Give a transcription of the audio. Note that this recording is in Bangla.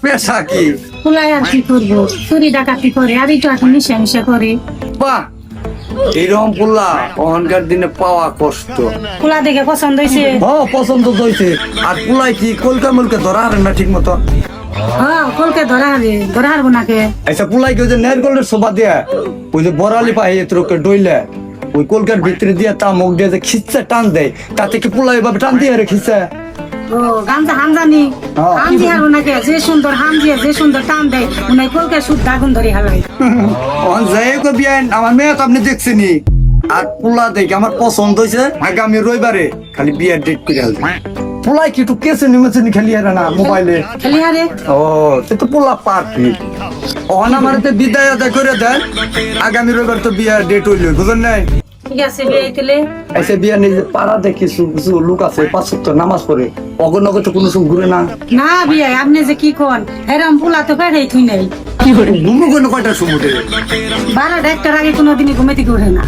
পেশা কি? পোলাই আর কি করবো, চুরি ডাকাতি করে আর একটু এখন মিশা করে। বাহ, এইরকম পোলা অহংকার দিনে পাওয়া কষ্ট। পোলা দেখে পছন্দ হয়েছে। পছন্দ হয়েছে। আর পোলাই কি কলকা মলকে ধরা হারেন না ঠিক মতো? হ্যাঁ, কলকে ধরা হারবো নাকে। আচ্ছা, পোলাই কেউ যে নেরগলের শোভা দিয়া ওই যে বড়ালি পাই এতরকে ডইলে ওই কলকার ভিতরে দিয়ে তা মুখ দিয়ে যে খিচ্ছে টান দেয়, তাতে কি পোলাই এভাবে টান দিয়ে রে খিচ্ছে? ও গামছা হামজানি হ্যাঁ। হামজি হারবো নাকে। যে সুন্দর হামজি যে সুন্দর টান দেয় মনে হয় কলকে সুদ আগুন ধরে হারাই। যাই হোক বিয়ান, আমার মেয়ে তো আপনি দেখছেনি। আর পোলা দেখে আমার পছন্দ হয়েছে। আগামী রবিবারে খালি বিয়ের ডেট করে আসবে। পোলাই কি একটু কেসে নিমেছেনি খালি আর না মোবাইলে? খালি হারে ও, সে তো পোলা পারফি। অহন আমার বিদায় আদায় করে দেন। আগামী রবিবার তো বিয়ার ডেট হইল, বুঝলেন নাই? ঠিক আছে বিয়ে দিলে। এসে বিয়া নিজে পাড়া দেখি কিছু লোক আছে 5 ওয়াক্ত নামাজ পড়ে, অগনগর তো কোনো সময় ঘুরে না। না বিয়ে আপনি যে কি কোন এরম পোলা তো পেড়াই থুই নাই। ঘুমো কোনো কয়টা সমুদ্রে? 12টা 1টার আগে কোনোদিনই ঘুমেতে ঘুরে না।